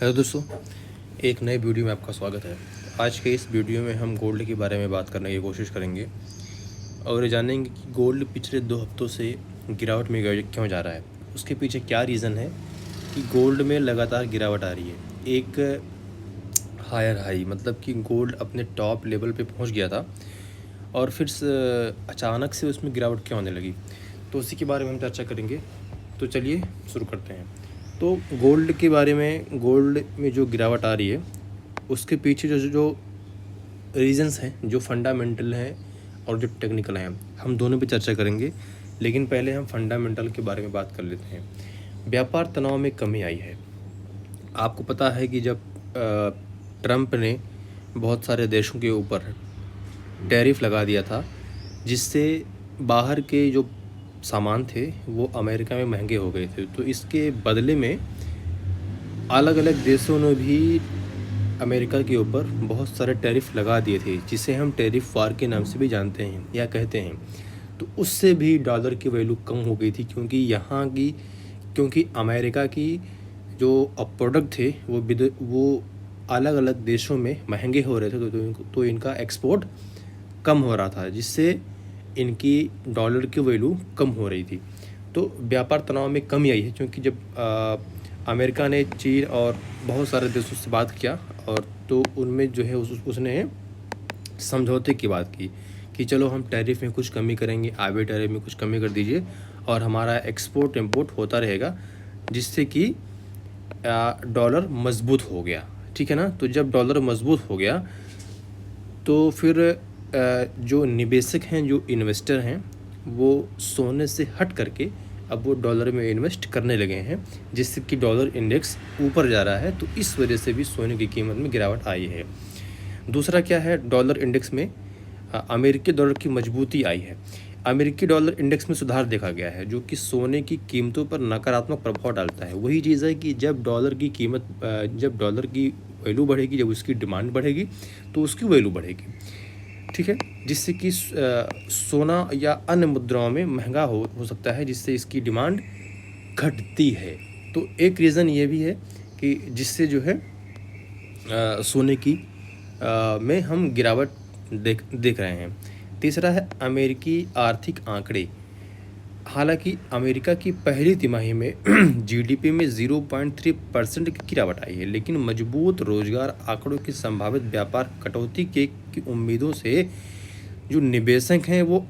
Hello दोस्तों, एक नए वीडियो में आपका स्वागत है। आज के इस वीडियो में हम गोल्ड के बारे में बात करने की कोशिश करेंगे और ये जानेंगे कि गोल्ड पिछले 2 हफ्तों से गिरावट में क्यों जा रहा है। उसके पीछे क्या रीज़न है कि गोल्ड में लगातार गिरावट आ रही है। एक हायर हाई मतलब कि गोल्ड अपने टॉप लेवल पे पहुंच गया था और फिर अचानक से उसमें गिरावट क्यों आने लगी, तो उसी के बारे में हम चर्चा करेंगे। तो चलिए शुरू करते हैं। तो गोल्ड के बारे में, गोल्ड में जो गिरावट आ रही है उसके पीछे जो जो रीज़न्स हैं, जो फंडामेंटल हैं और जो टेक्निकल हैं, हम दोनों पे चर्चा करेंगे। लेकिन पहले हम फंडामेंटल के बारे में बात कर लेते हैं। व्यापार तनाव में कमी आई है। आपको पता है कि जब ट्रंप ने बहुत सारे देशों के ऊपर टैरिफ लगा दिया था, जिससे बाहर के जो सामान थे वो अमेरिका में महंगे हो गए थे, तो इसके बदले में अलग अलग देशों ने भी अमेरिका के ऊपर बहुत सारे टैरिफ लगा दिए थे, जिसे हम टैरिफ वार के नाम से भी जानते हैं या कहते हैं। तो उससे भी डॉलर की वैल्यू कम हो गई थी, क्योंकि अमेरिका की जो प्रोडक्ट थे वो अलग अलग देशों में महंगे हो रहे थे, तो इनका एक्सपोर्ट कम हो रहा था, जिससे इनकी डॉलर की वैल्यू कम हो रही थी। तो व्यापार तनाव में कमी आई है, क्योंकि जब अमेरिका ने चीन और बहुत सारे देशों से बात किया और तो उनमें जो है उसने समझौते की बात की कि चलो हम टैरिफ में कुछ कमी करेंगे, आगे टैरिफ में कुछ कमी कर दीजिए और हमारा एक्सपोर्ट इंपोर्ट होता रहेगा, जिससे कि डॉलर मजबूत हो गया। ठीक है ना। तो जब डॉलर मजबूत हो गया तो फिर जो निवेशक हैं, जो इन्वेस्टर हैं, वो सोने से हट करके अब वो डॉलर में इन्वेस्ट करने लगे हैं, जिससे कि डॉलर इंडेक्स ऊपर जा रहा है। तो इस वजह से भी सोने की कीमत में गिरावट आई है। दूसरा क्या है, डॉलर इंडेक्स में अमेरिकी डॉलर की मजबूती आई है। अमेरिकी डॉलर इंडेक्स में सुधार देखा गया है, जो कि सोने की कीमतों पर नकारात्मक प्रभाव डालता है। वही चीज़ है कि जब डॉलर की वैल्यू बढ़ेगी, जब उसकी डिमांड बढ़ेगी तो उसकी वैल्यू बढ़ेगी। ठीक है। जिससे कि सोना या अन्य मुद्राओं में महंगा हो सकता है, जिससे इसकी डिमांड घटती है। तो एक रीज़न ये भी है कि जिससे जो है सोने की में हम गिरावट देख रहे हैं। तीसरा है अमेरिकी आर्थिक आंकड़े। हालांकि अमेरिका की पहली तिमाही में जीडीपी में 0.3% की गिरावट आई है, लेकिन मजबूत रोजगार आंकड़ों की संभावित व्यापार कटौती की उम्मीदों से जो निवेशक हैं वो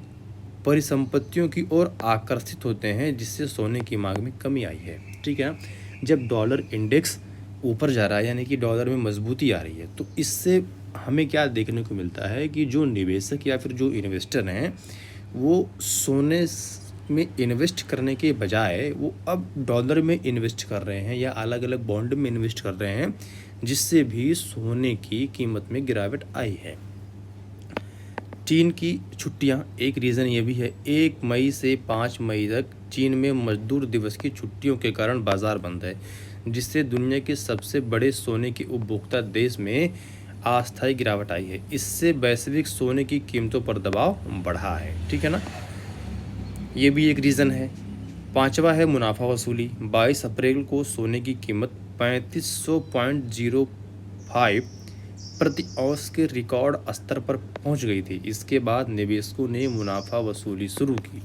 परिसंपत्तियों की ओर आकर्षित होते हैं, जिससे सोने की मांग में कमी आई है। ठीक है। जब डॉलर इंडेक्स ऊपर जा रहा है, यानी कि डॉलर में मजबूती आ रही है, तो इससे हमें क्या देखने को मिलता है कि जो निवेशक या फिर जो इन्वेस्टर हैं वो सोने में इन्वेस्ट करने के बजाय वो अब डॉलर में इन्वेस्ट कर रहे हैं या अलग अलग बॉन्ड में इन्वेस्ट कर रहे हैं, जिससे भी सोने की कीमत में गिरावट आई है। चीन की छुट्टियां एक रीज़न ये भी है। 1 मई से 5 मई तक चीन में मजदूर दिवस की छुट्टियों के कारण बाजार बंद है, जिससे दुनिया के सबसे बड़े सोने के उपभोक्ता देश में अस्थायी गिरावट आई है। इससे वैश्विक सोने की कीमतों पर दबाव बढ़ा है। ठीक है ना। ये भी एक रीज़न है। पांचवा है मुनाफा वसूली। 22 अप्रैल को सोने की कीमत 3500.05 प्रति औंस के रिकॉर्ड स्तर पर पहुंच गई थी। इसके बाद निवेशकों ने मुनाफा वसूली शुरू की,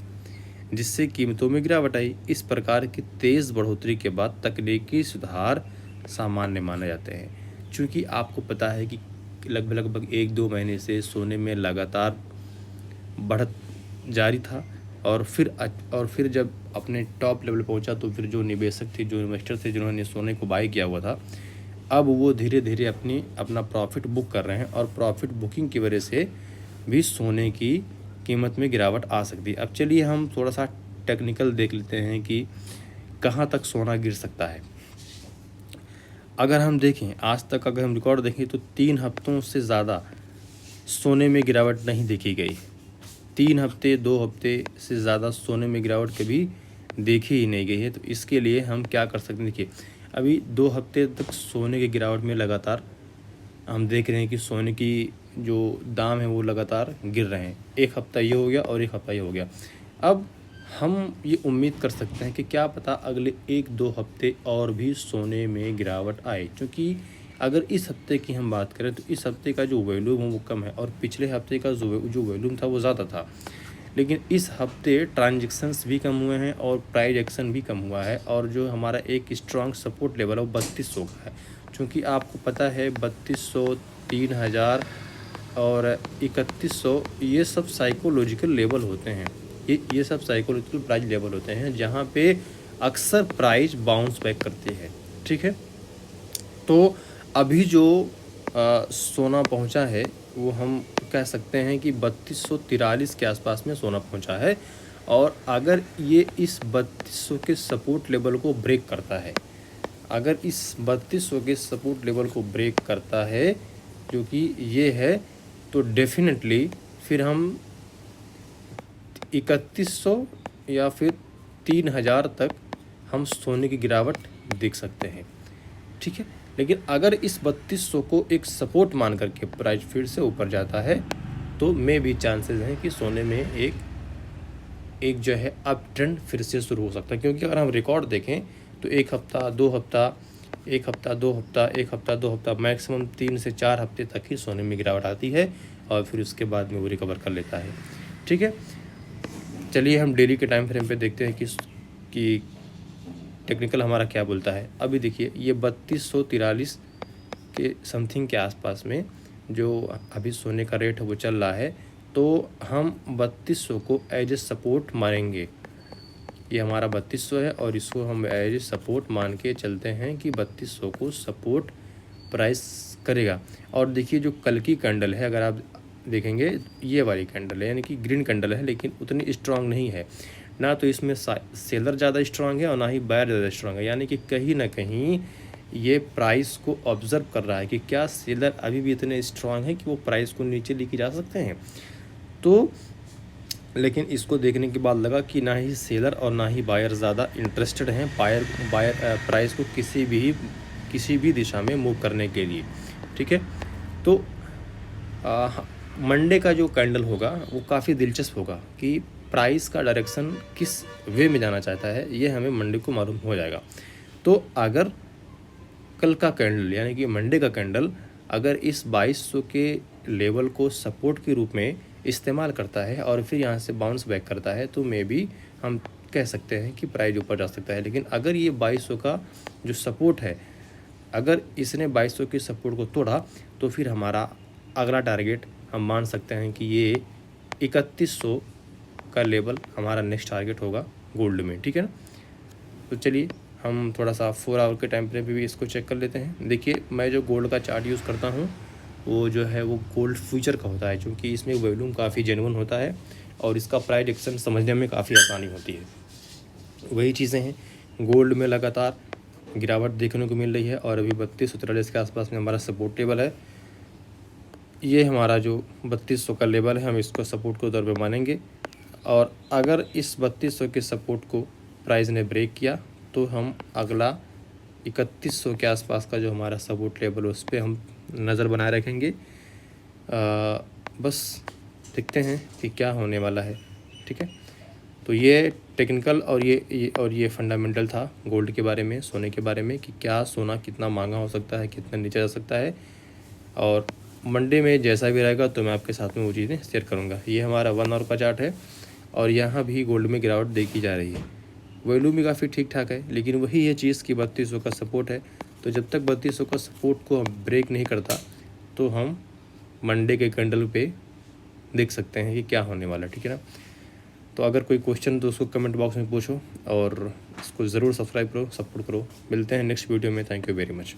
जिससे कीमतों में गिरावट आई। इस प्रकार की तेज़ बढ़ोतरी के बाद तकनीकी सुधार सामान्य माने जाते हैं, क्योंकि आपको पता है कि लगभग 1-2 महीने से सोने में लगातार बढ़त जारी था और फिर जब अपने टॉप लेवल पहुंचा, तो फिर जो निवेशक थे, जो इन्वेस्टर थे, जिन्होंने सोने को बाय किया हुआ था, अब वो धीरे धीरे अपना प्रॉफिट बुक कर रहे हैं और प्रॉफिट बुकिंग की वजह से भी सोने की कीमत में गिरावट आ सकती है। अब चलिए हम थोड़ा सा टेक्निकल देख लेते हैं कि कहाँ तक सोना गिर सकता है। अगर हम देखें, आज तक अगर हम रिकॉर्ड देखें तो 3 हफ्तों से ज़्यादा सोने में गिरावट नहीं देखी गई। 3 हफ्ते 2 हफ्ते से ज़्यादा सोने में गिरावट कभी देखी ही नहीं गई है। तो इसके लिए हम क्या कर सकते हैं, देखिए अभी 2 हफ्ते तक सोने की गिरावट में लगातार हम देख रहे हैं कि सोने की जो दाम है वो लगातार गिर रहे हैं। 1 हफ्ता ये हो गया और 1 हफ्ता ये हो गया। अब हम ये उम्मीद कर सकते हैं कि क्या पता अगले 1-2 हफ्ते और भी सोने में गिरावट आए, क्योंकि अगर इस हफ्ते की हम बात करें तो इस हफ्ते का जो वॉल्यूम है वो कम है और पिछले हफ्ते का जो वॉल्यूम था वो ज़्यादा था। लेकिन इस हफ्ते ट्रांजैक्शंस भी कम हुए हैं और प्राइस एक्शन भी कम हुआ है, और जो हमारा एक स्ट्रॉन्ग सपोर्ट लेवल है वो 3200 का है। क्योंकि आपको पता है 3200, 3000 और 3100 ये सब साइकोलॉजिकल लेवल होते हैं। ये सब साइकोलॉजिकल प्राइस लेवल होते हैं जहाँ पे अक्सर प्राइस बाउंस बैक करती है। ठीक है, तो अभी जो सोना पहुंचा है वो हम कह सकते हैं कि 3243 के आसपास में सोना पहुंचा है, और अगर ये इस 3200 के सपोर्ट लेवल को ब्रेक करता है, अगर इस 3200 के सपोर्ट लेवल को ब्रेक करता है जो कि ये है, तो डेफिनेटली फिर हम 3100 या फिर 3000 तक हम सोने की गिरावट देख सकते हैं। ठीक है, लेकिन अगर इस 3200 को एक सपोर्ट मान करके प्राइस फिर से ऊपर जाता है तो मे भी चांसेस हैं कि सोने में एक जो है अप ट्रेंड फिर से शुरू हो सकता है। क्योंकि अगर हम रिकॉर्ड देखें तो एक हफ्ता, 2 हफ्ता, एक हफ्ता, 2 हफ्ता, एक हफ्ता, 2 हफ्ता, मैक्सिमम 3 से 4 हफ्ते तक ही सोने में गिरावट आती है और फिर उसके बाद में वो रिकवर कर लेता है। ठीक है, चलिए हम डेली के टाइम फ्रेम पे देखते हैं कि टेक्निकल हमारा क्या बोलता है। अभी देखिए ये 3243 के समथिंग के आसपास में जो अभी सोने का रेट है वो चल रहा है, तो हम 3200 को एज ए सपोर्ट मानेंगे। ये हमारा 3200 है और इसको हम एज ए सपोर्ट मान के चलते हैं कि 3200 को सपोर्ट प्राइस करेगा। और देखिए जो कल की कैंडल है, अगर आप देखेंगे ये वाली कैंडल है, यानी कि ग्रीन कैंडल है, लेकिन उतनी स्ट्रांग नहीं है। ना तो इसमें सेलर ज़्यादा स्ट्रांग है और ना ही बायर ज़्यादा स्ट्रांग है, यानी कि कहीं ना कहीं ये प्राइस को ऑब्ज़र्व कर रहा है कि क्या सेलर अभी भी इतने स्ट्रांग है कि वो प्राइस को नीचे लेके जा सकते हैं। तो लेकिन इसको देखने के बाद लगा कि ना ही सेलर और ना ही बायर ज़्यादा इंटरेस्टेड हैं बायर प्राइस को किसी भी दिशा में मूव करने के लिए। ठीक है, तो मंडे का जो कैंडल होगा वो काफ़ी दिलचस्प होगा कि प्राइस का डायरेक्शन किस वे में जाना चाहता है, ये हमें मंडे को मालूम हो जाएगा। तो अगर कल का कैंडल यानी कि मंडे का कैंडल अगर इस 2200 के लेवल को सपोर्ट के रूप में इस्तेमाल करता है और फिर यहाँ से बाउंस बैक करता है, तो मे बी हम कह सकते हैं कि प्राइस ऊपर जा सकता है। लेकिन अगर ये 2200 का जो सपोर्ट है, अगर इसने 2200 के सपोर्ट को तोड़ा, तो फिर हमारा अगला टारगेट हम मान सकते हैं कि ये 3100 का लेवल हमारा नेक्स्ट टारगेट होगा गोल्ड में। ठीक है ना, तो चलिए हम थोड़ा सा 4 आवर के टाइम फ्रेम पे भी इसको चेक कर लेते हैं। देखिए मैं जो गोल्ड का चार्ट यूज़ करता हूँ वो जो है वो गोल्ड फ्यूचर का होता है, क्योंकि इसमें वॉल्यूम काफ़ी जेन्युइन होता है और इसका प्राइस एक्शन समझने में काफ़ी आसानी होती है। वही चीज़ें हैं, गोल्ड में लगातार गिरावट देखने को मिल रही है और अभी 3243 के आसपास में हमारा सपोर्ट लेवल है। ये हमारा जो 3200 का लेवल है हम इसको सपोर्ट के तौर पर मानेंगे, और अगर इस 3200 के सपोर्ट को प्राइस ने ब्रेक किया तो हम अगला 3100 के आसपास का जो हमारा सपोर्ट लेवल है उस पर हम नज़र बनाए रखेंगे। बस देखते हैं कि क्या होने वाला है। ठीक है, तो ये टेक्निकल और ये फंडामेंटल था गोल्ड के बारे में, सोने के बारे में, कि क्या सोना कितना महंगा हो सकता है, कितना नीचे जा सकता है। और मंडे में जैसा भी रहेगा तो मैं आपके साथ में वो चीज़ें शेयर करूँगा। ये हमारा 1 आवर का चार्ट है और यहाँ भी गोल्ड में गिरावट देखी जा रही है। वैल्यू भी काफ़ी ठीक ठाक है, लेकिन वही है चीज़ कि 3200 का सपोर्ट है। तो जब तक 3200 का सपोर्ट को ब्रेक नहीं करता तो हम मंडे के कैंडल पे देख सकते हैं कि क्या होने वाला है। ठीक है ना, तो अगर कोई क्वेश्चन तो उसको कमेंट बॉक्स में पूछो और इसको ज़रूर सब्सक्राइब करो, सपोर्ट करो। मिलते हैं नेक्स्ट वीडियो में। Thank you very much.